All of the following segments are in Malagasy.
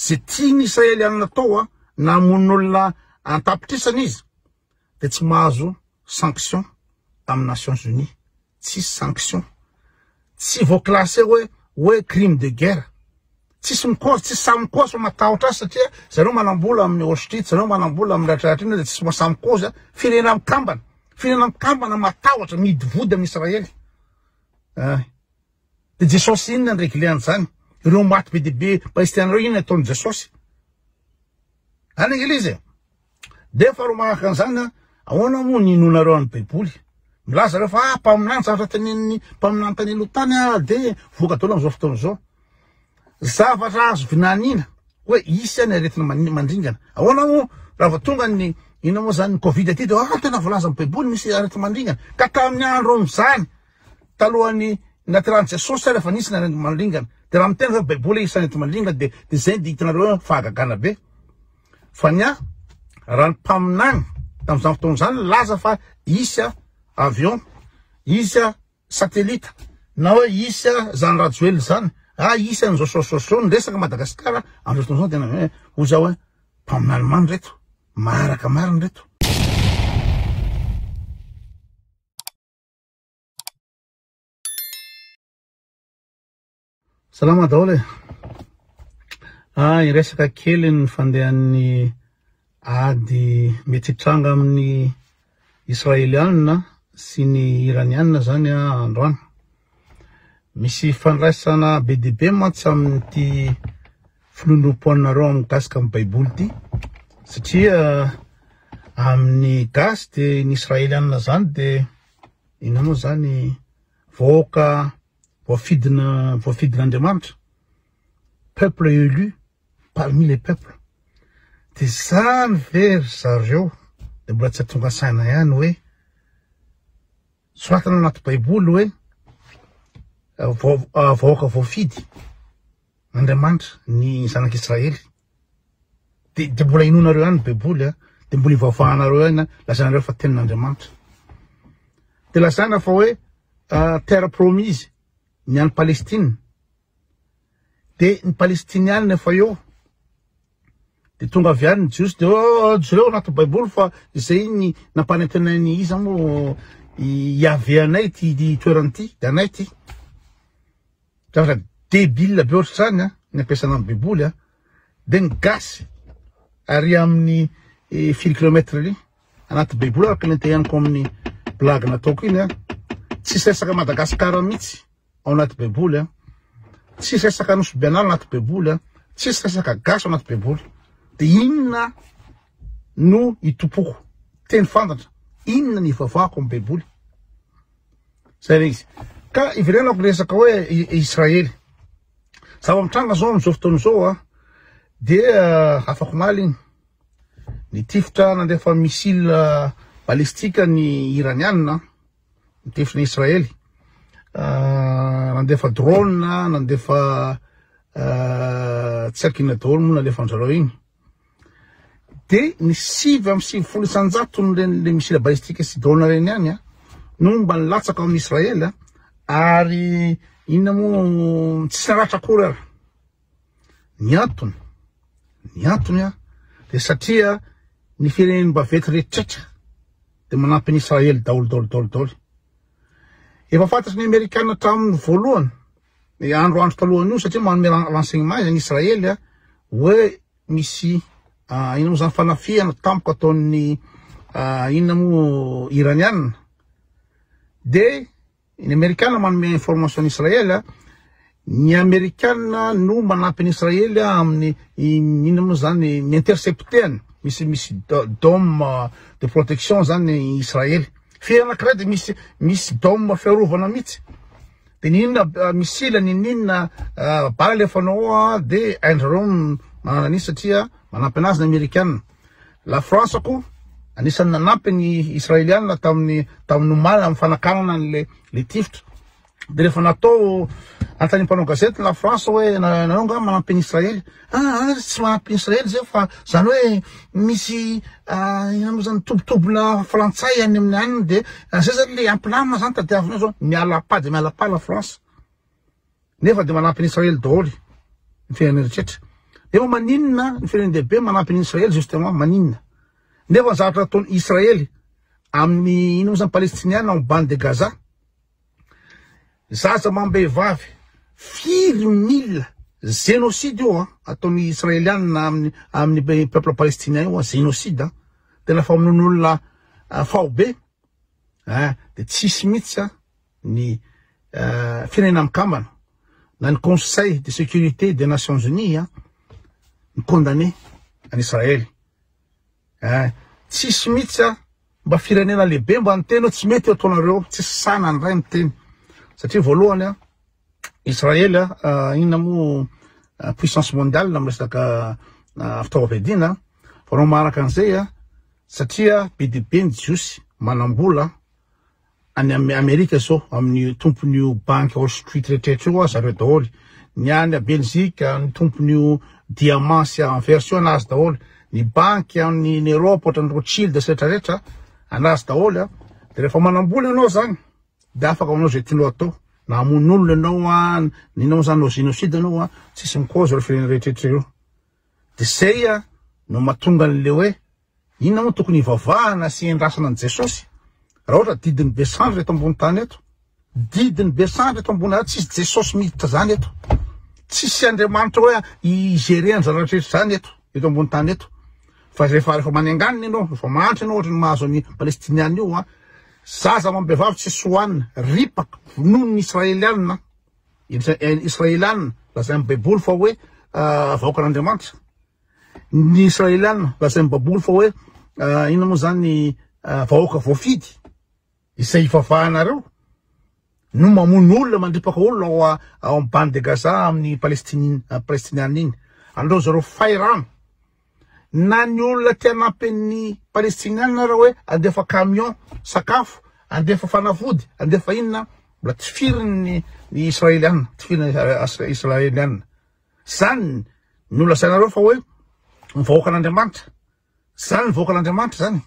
ze tiany israelianina tao na mon'olona antapitrisana izy de tsy mahazo sanction amin'ny Nations Unies, tsy sanction, tsy voaclassé hoe crime de guerre, tsy mikozy, tsy samikozy fa matahotra azy satria zareo manambola amin'ny Wall Street, zareo manambola amin'ny ratratra de tsy masamikozy firena mikambana matahotra midy vody amin'ny Israely. De Jesosy inona ny réglé an'izany? Ireo maty be deaibe palestinianareo inona ataony Jesosy? Any Englizy de faharoa manaraka an'izany ahoana moa ny inonareo amin'ny Baiboly? Milaza reo fa mpaminany zavatra teneniny mpaminany tany aloha tany de voka daholo am'izao fotoana zao. Zavatra azo vinanina hoe isy any aretina mandringana. Ahoana moa raha vao tonga ny ina moa zany ny Covid aty de tena voalaza amin'ny Baiboly misy aretina mandringana. Ka tamin'ny andro am'izany talohan'ny natirany Jesosy rehefa nisy ny aretina mandringana. De raha miteny fa Baiboly isy aretina mandringana de zay de hitanareo fahagagana be. Fa nya raha ny mpaminany tam'izany fotoana zany laza fa isy avion, isy satellite, na hoe isy zany rajoely zany, isy an'izao sososo resaka Madagasikara andro fotoana zao tena oza hoe mpaminany mamy reto, maraka mariny reto. Salama daholo iresaka kely ny fandehan'ny ady mety hitranga amin'ny Israelianina sy ny Iranianina zany androany. Misy fandraisana be deaibe mantsy amin'ity filondrom-poanareo amin'ny mikasika amin'ny Baiboly ty satria amin'ny gasy de ny Israelianina zany de ina moa zany vahoaka voafidin'Andriamanitra, peuple élu parmi les peuples. De zany very zareo de mbola tsy tonga saina ihany hoe soratana anaty Baiboly hoe vahoaka voafidy Andriamanitra ny zanak'Israely. De mbola inonareo ihany Baiboly de mbola ivavahanareo ihany lazanareo fa tenin'Andriamanitra. De lazana fa hoe terre promise ny any Palestine. De ny Palestinianina efa eo de tonga avy any ny jiosy de jereo anaty Baiboly fa izay ny nampanentenany iza moa iaveanay ty toerany ty de anay ty. Zavatra débile be ohatry zany ny ampiasana amin'ny Baiboly de ny gasy ary amin'ny fil kilomètre ly anaty Baiboly araka ny antehaniko amin'ny blague nataoko iny tsisy resaka Madagasikara mihitsy ao anaty Baiboly tsisy resaka nosy Benal anaty Baiboly tsisy resaka gasy anaty Baiboly. De inona no itopoko teny fantatra, inona ny ivavahako amin'ny Baiboly? Zay izy. Ka iverenako resaka hoe Israely zava-mitranga zao am'izao fotoana zao de afaka maligny nitifitra nandefa missile balistika ny Iranianina nitifitra ny Israely, nandefa drone nandefa tsy akina daholo moa nalefa anjareo igny. De ny 5 isanjato le missile balistika sy drone reny ihany no mba nilatsaka amin'ny Israely ary inona moa tsy naratra akory ary. Ny antony de satria ny fireneny bavety rehetraretra de manampy ny Israely daholo. Efa fantatry ny Amerikanina tamin'ny voalohany andro talohany io satria manome renseignement ny Israely hoe misy inona moa zany fanafiana tampoka ataon'ny inona moa Iranianina. De ny Amerikanina manome information ny Israely ny Amerikanina no manampy ny Israely amin'ny inona moa zany ny intercepteny misy dôme de protection zany ny Israely. Fe anankiray de misy dôme fiarovana mihitsy. De ninona missile ninona bala lefanao de andreo manana an'iny satria manampy anazy ny Amerikanina. La France koa anisan'ny nanampy ny Israelianina tamin'ny omaly amin'ny fanakanana le tifitra. De rehefa natao antany mpanao gazety la France hoe nanao nga manampy ny Israely. Tsy manampy ny Israely zay fa zany hoe misy ina moa zany tobitobina frantsay any amin'ny aniny de zay zany le ampilamina zany tadiavina zao miala pa la France. Nefa de manampy ny Israely daholo ny firenena rehetraretra. Efa maninona ny firenendehibe manampy ny Israely justement maninona. Nefa zavatra ataony Israely amin'ny ino zany palestiniana amin'ny bande de Gaza. Zaza mambehivavy firy mille génocide io ataony israéliana amin'ny peuple palestinien io génocide tena famonoan'olona faobe de tsisy mihitsy ny firenena mikambana na ny Conseil de sécurité des Nations Unies ny condamné en Israël. Tsisy mihitsy mba firenena lehibe mba niteny tsy mety ataonareo tsy sanany ray miteny satria voalohany Israël inona mo puissance mondiale amin'ny resaka fitaovam-piadina fa no manaraka an'izay satria be dia be ny jiosy manambola any Amerika zao amin'ny tompon'io banque Wall Street rehetrarehetra io zareo daholy ny any a Belgique ny tompon'io diamant sy version anazy daholy ny banque amin'ny Europe ohatrany Rothschild sy rehetrarehetra anazy daholy de rehefa manambola ianao zany de afaka anao zay tianao atao na amon'olona ianao ninao zany ao génocide anao tsisy mikozy reo firenena rehetrarehetra io de zay no mahatonga an'le hoe inona moa tokony ivavahana sy endrasana an' Jesosy raha ohatra didiny besandry eto ambony tany eto didiny besandry eto ambony tsisy Jesosy miditra zany eto tsisy Andriamanitra hoe igérer zany rehetrarehetra zany eto ambony tany eto fa rehefa manenganina ianao rehefa mahantra ianao ohatra ny mahazo any palestiniana io zaza mambehivavy tsisy hoanina ripaka vonon'ny israeliana lazay amin'ny baiboly fa hoe vahoakan'Andriamanitra ny israeliana lazay amin'ny baiboly fa hoe inona moa zany vahoaka voafidy izay ivavahanareo no mamono olona mandripaka olona ao amin'ny bande de Gaza amin'ny palestiniana iny andreo zareo fairano na ny olona tia hanampy ny palestiniana raha hoe andefa camion sakafo andefa fanafody andefa inona mbola tsy firiny ny israeliana tsy firiny israeliana zany ny olona sainareo fa hoe mivahoaka an'Andriamanitra zany ny vahoaka an'Andriamanitra zany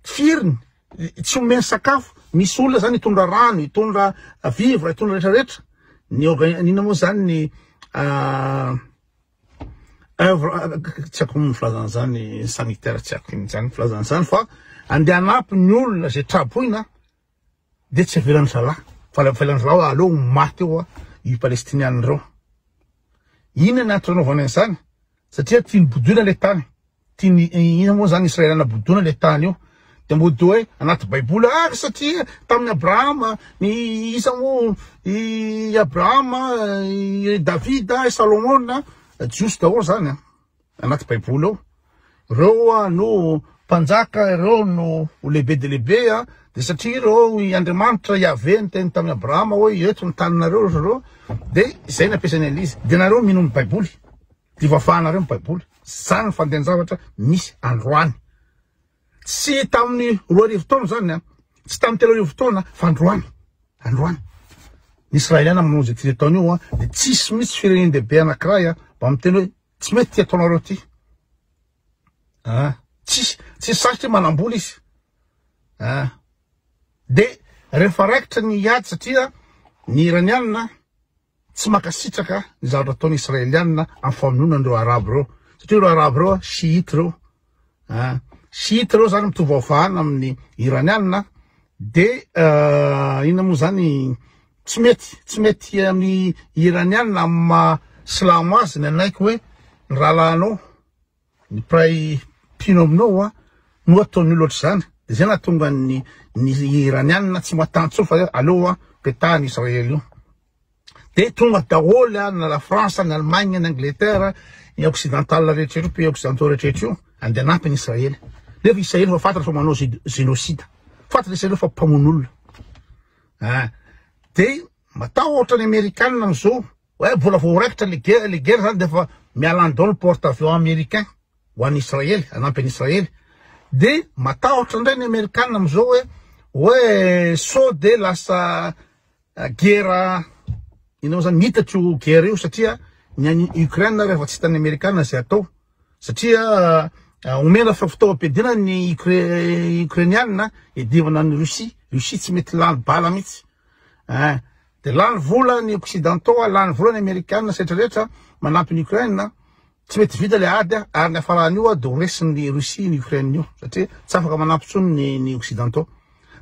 firiny tsy omeny sakafo misy olona zany hitondra rano hitondra vivra hitondra rehetrarehetra ny inona moa zany ny œuvre tsy ako ny filazana zany sanitaire tsy ako zany filazana zany fa andeha hanampy ny olona zay traboina de tsy avelan'ny zalahy fa avelan'ny zalahy aleo maty eo i palestiniana reo ina ny antanaovana an'izany satria tiany bodona le tany tiany ina moa zany israeliana bodona le tany io de mody hoe anaty baiboly satria tamin'ny Abrahama ny isa moa i Abrahama i Davida i Salomona jiosy daholo zany anaty baiboly ao reo no mpanjaka reo no lehibe de lehibe de satria reo i Andriamanitra Yahvé niteny tamin'ny Abrahama hoe eto ny taninareo reo de izay nampiasany an'izy de nareo mino ny baiboly de vafahanareo ny baiboly zany ny fandehan-javatra misy androany tsy tamin'ny 2 taona zany tsy tamin'ny 3 taona fa androany ny israeliana manao zay tia taona io de tsisy misy firenendehibe anankiray mba miteny hoe tsy mety tia taonareo ty tsisy sarotry manambola izy de rehefa raikitra ny ady satria ny iraniana tsy makasitraka ny zavatra ataony israeliana amin'ny famonoana andreo arabo reo satria reo arabo reo chiite reo chiite reo zany mitovy avahana amin'ny iraniana de inona moa zany tsy mety amin'ny iraniana amin'ny silamo azy ny anaiky hoe ny rahalahinao ny pray pino aminao no ataony loatra zany de zay nahatonga ny iraniana tsy matantsolo fa aleo petahany Israely io de tonga daholy na la France na Allemagne na Angleterre ny occidental rehetrarehetra pays occidentaux rehetrarehetra io andeha hanampy ny Israely nefa Israely fa fantatra fa manao génocide fantatra Israely fa mpamono olona de matao ohatrany Amerikanina am'izao hoe mbola voaraikitra le guerre zany de fa mialany daholo porte-avions américain ho an'ny Israely hanampy an'i Israely de matahotra indray ny Amerikanina am'izao hoe sao de lasa guerre ina moa zany mitatry io guerre io satria ny Ukraine rehefa tsy hitan'ny Amerikanina zay atao satria omena fitaovam-piadina ny Ukrainiana edivana ny Russie tsy mety lany bala mihitsy de lany vola ny occidentaux lany vola ny Amerikanina rehetrarehetra manampy ny Ukraine tsy mety vita le ady ary ny afaran'io de ho resin'ny Russie ny Ukraine io satria tsy afaka manampy tsony ny occidentaux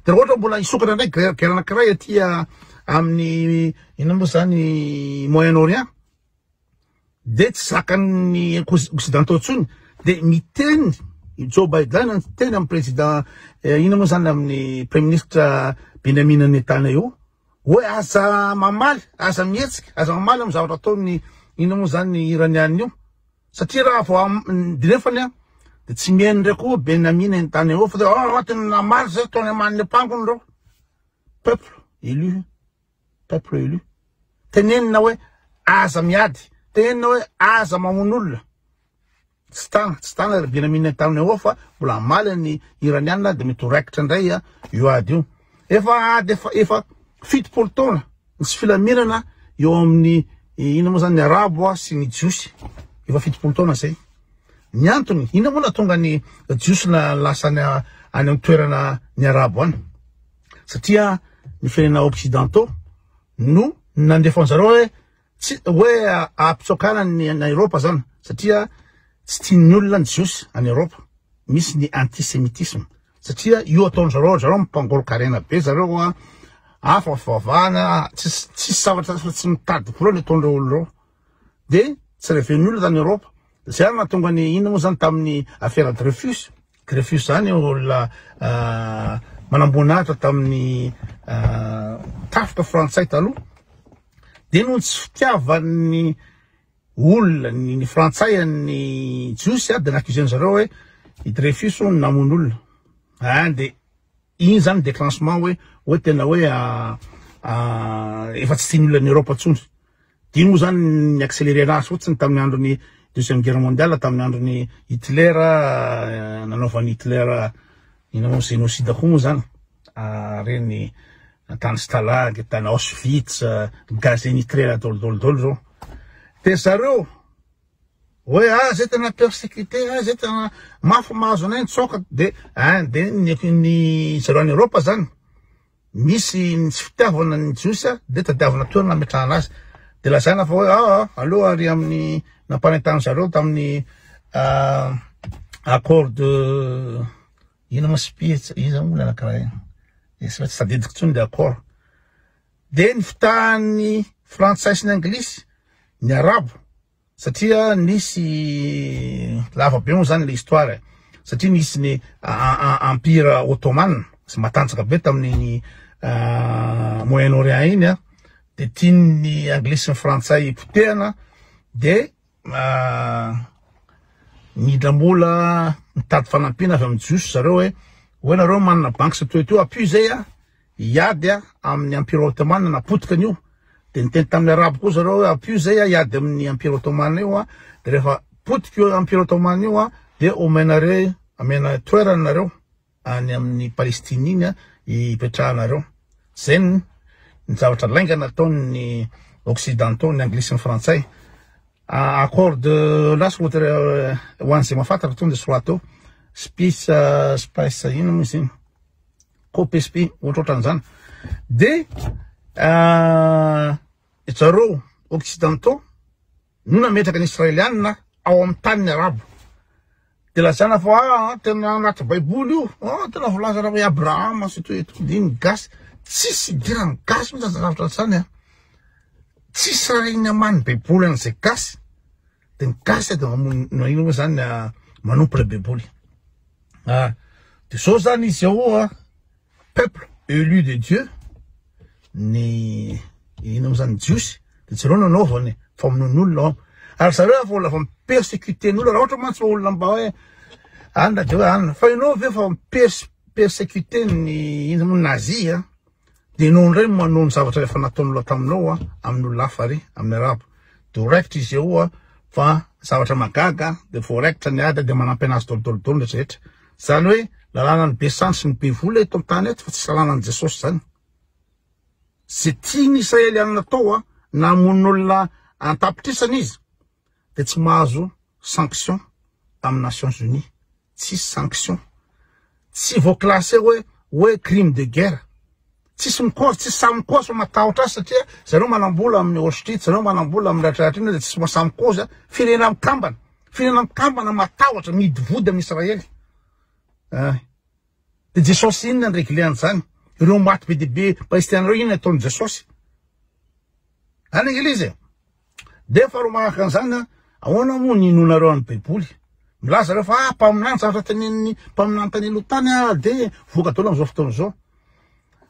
de ohatra mbola isokatra ndray guerre anankiray aty amin'ny ino moa zany Moyen-Orient de tsy zakan'ny occidentaux tsony de miteny Joe Biden miteny amin'ny président ino moa zany amin'ny premier ministre Benjamin Netanyahu hoe aza mamaly aza mihetsika aza mamaly amin'ny zavatra ataony ino moa zany iranian io satria raha vao dinefany de tsy mihaino ndraiky koa Benjamin Netanyahu fa anatiny namaly zay ataony aman'ny ampangony reo peuple élu tenenina hoe aza miady tenenina hoe aza mamono olona tsy tana Benjamin Netanyahu fa mbola amaly ny iranianina de mety horaikitra ndray io ady io efa fitopolo taona sy filaminana eo amin'ny ino moa zany ny arabo sy ny jiosy efa fitopolo taona zay ny antony ina moa natonga ny jiosy na lasa any amin'ny toerana ny arabo any satria ny firenena occidentaux no nandefan'zareo hoe ampitsokana ny Europa zany satria tsy tian'ny olona ny jiosy any Europa misy ny antisémitisme satria io ataon'zareo mimpangolo-karena be zareo afa fivavahana tsy zavatra tsy mitady voalohany ataondreo olo reo de tsy reven'ny olona zany Europa zay ary natonga ny ino moa zany tamin'ny affaire Dreyfus zany olona manambonahitra tamin'ny tafika frantsay taloha de no tsy fitiavan'ny olona ny frantsay ny jiosy de naccuseny-zareo hoe i Dreyfus namono olona de iny zany déclenchement hoe tena hoe efa tsy tiany olona ny Europa tsony de iny moa zany ny accéléré anazy fotsiny tamin'ny andron'ny deuxième guerre mondiale tamin'ny andron'ny Hitler nanaovan'ny Hitler ino moa génocide koa moa zany reny tany Stalag tany Auschwitz gazenitrera dolodolo zao de zareo hoe zay tena persécuté zay tena mafy mahazo anay tsoka de ny zareo any Europa zany misy ny tsy fitiavana ny jiosy de tadiavana toerana ametrahana azy de lazana fa hoe aloha ary amin'ny nampanentany zareo tamin'ny accord de ino ma Spitz iza moa anakiraha tsy tadidiko tsony de accord de ny fitahan'ny frantsay sy ny anglisy ny arabo satria nisy lava be moa zany le histoire satria nisy ny empire ottoman sy matanjaka be tamin'ny Moyen-Orient iny de tiany anglisy sy ny frantsay potehana de midlambola mitady fanampina avy amin'ny jiosy zareo hoe nareo manana banque sy toeteo appui zay iady amin'ny empire ottoman napotika an'io de niteny tamin'ny arabo koa zareo hoe appui zay iady amin'ny empire ottoman io de rehefa potika io empire ottoman io de omenare amena toerana nareo any amin'ny Palestine iny ipetrahanareo zay ny zavatra laingana ataon'ny occidentaux ny anglisy sy ny frantsay accord de lasy ohatra hoan'zay mafantatra tonga de soato spice ino moa izy COPSP ohatrohatran'izany de zareo occidentaux no nametraka ny israelianina ao amin'ny tany ny arabo de lazana fa tena anaty baiboly io tena volaza raha hoe Abraham sy toeto de iny gasy tsisy idirany gasy mihitsy zavatra zany tsisy raha iny amany baiboly an'izay gasy de ny gasy de ino moa zany manompo le baiboly de zao zany izy ao peuple élu de Dieu ny ino moa zany jiosy de zareo nanaovany famonon'olona ary zareo fa olona fa mipersécuten'olona raha ohatra mantsy olona mba hoe anona de hoe anona fa ianao ve fa mipersécuté ny ino moa nazi de ianao ndray manao ny zavatra efa nataon'olona taminao amin'olona hafa ary amin'ny arabo de raikitra izy ao fa zavatra magaga de voaraikitra ny ady de manampy anazy dolodolodolo rehetrarehetra zany hoe lalàna ny be sany sy ny be vola eto amin'ny tany eto fa tsy lalàna ny Jesosy zany zay tiany israelianina atao na mon'olona antapitrisana izy de tsy mahazo sanction amin'ny Nations Unies tsy sanction tsy voaclassé hoe crime de guerre tsisy mikory tsisy samikozy matahotra azy satria zareo manambola amin'ny Auschwitz zareo manambola amin'ny ratraratra iny de tsisy masamikozy firenena mikambana firenam-kambana matahotra midy vody amin'ny Israely. De Jesosy inona ny régleny zany? Ireo maty be dehibe palestinareo inona ataony Jesosy? Any Eglizy. De faharoa manaraka an'izany, ahoana moa ny inonareo amin'ny Baiboly? Milaza reo fa mpaminany zavatra teneniny mpaminany tany aloha tany de voka daholo am'izao fotoana zao.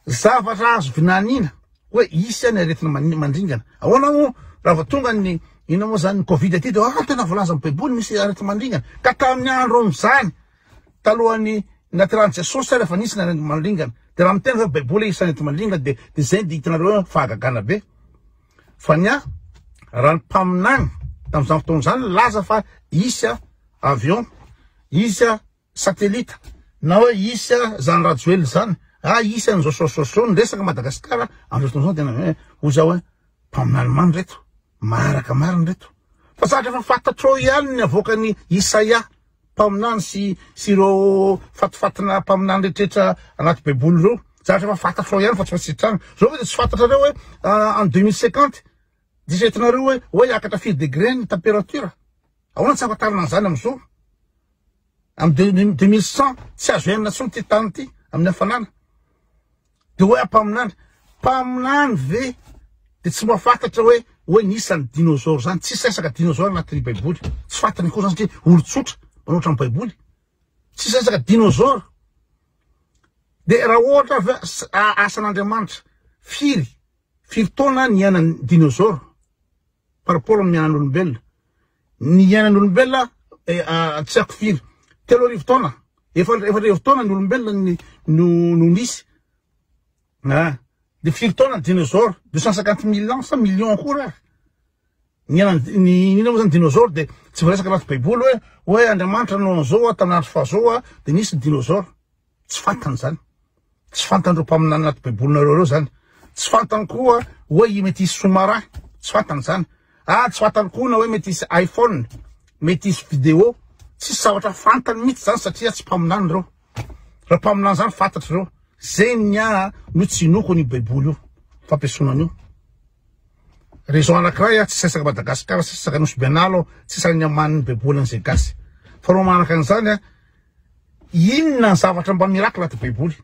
Zavatra azo vinanina hoe isy ny aretina mandringana. Ahoana moa raha vao tonga ny ina moa zany Covid aty de tena voalaza amin'ny Baiboly misy aretina mandringana. Ka tamin'ny andro am'izany talohan'ny natirany Jesosy rehefa nisy ny aretina mandringana. De raha miteny hoe Baiboly isy aretina mandringana de zay de hitanareo fahagagana be. Fa nia raha ny mpaminany tam'izany fotoana zany laza fa isy avion, isy satellite, na hoe isy zany rajoely zany, isy an'izao sososo niresaka Madagasikara am'izao fotoana zao tena hoe oza hoe mpaminany many reto, maraka mariny reto. Fa zatra efa fantatrao ihany ny avoakany Isaia mpaminany sy ireo fatifatina mpaminany rehetrarehetra anaty Baiboly reo. Zatra efa fantatrao ihany fa tsy fasitrana. Zao hoe tsy fantatrareo hoe en 2050 disetinareo hoe hiakatra 4 degré ny température. Ahoana tsy afatarana an'izany am'izao? Amin'ny 2100 tsy azo henana tsony ty tany ty amin'ny hafanana. De hoe mpaminany ve de tsy mahafantatra hoe nisy ny dinosaure zany, tsy sesaka dinosaure anatin'ny Baiboly. Tsy fantany koa zany satria olon-tsotra manoatra amin'ny Baiboly. Tsy sesaka dinosaure. De raha ohatra ve asan'Andriamanitra firy taona ny iainan'ny dinosaure par rapport amin'ny iainan'olombelona. Ny iainan'olombelona tsy haiko firy 3 taona. Efa 3 taona ny olombelona no nisy. De firy taona ny dinosaure 250 000 ans sa million akory. Ny ina moa zany dinosaure de tsy voaresaka anaty Baiboly hoe Andriamanitra no an'izao tamin'ny andro fahazao de nisy ny dinosaure. Tsy fantany zany. Tsy fantandreo mpaminany anaty Baibolinareo reo zany. Tsy fantany koa hoe mety hisy sous-marin. Tsy fantany zany. Tsy fantany koa na hoe mety hisy iPhone, mety hisy vidéo. Tsy zavatra fantany mihitsy zany satria tsy mpaminany reo. Raha mpaminany zany fantatry reo. Zay no tsy inoko ny Baiboly io. Fampiasonany io. Raison anankiray tsy sesaka Madagasikara, tsy sesaka Nosy Benalo, tsy sesaka ny amanin'ny Baiboly an'izay gasy. Fa raha manaraka an'izany inona ny zavatra mba mirakla ty Baiboly?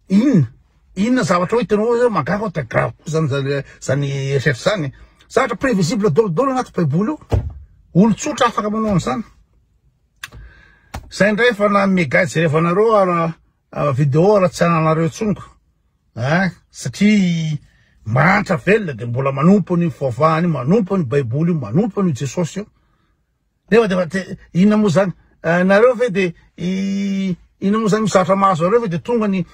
Inona zavatra hoe hitanao hoe magaga te grave zany eritreritry zany. Zavatra prévisible daholo anaty Baiboly io. Olo-tsotra afaka manao an'izany. Zay indray fa na megay jerevanareo vidéo raha tsy ananareo tsoniko. Satria mantra velona de mbola manompo ny fivavahany, manompo ny Baiboly, manompo ny Jesosy io. Nefa inona moa zany? Nareo ve de inona moa zany mizatra mahazo areo ve de tonga ny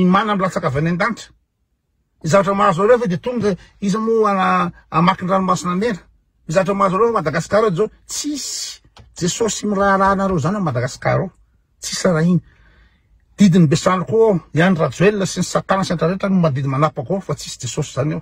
mana milatsaka avy any an-danitra? Mizatra mahazo areo ve de tonga iza moa amaky ny ranomasina mena? Mizatra mahazo areo Madagasikara zao tsisy Jesosy miraharanareo zany Madagasikara. Tsisy raha iny. Didiny besany koa ihany rajoelona sy ny satana sy ny rehetra no mandidy manapaka ao fa tsisy Jesosy zany ao.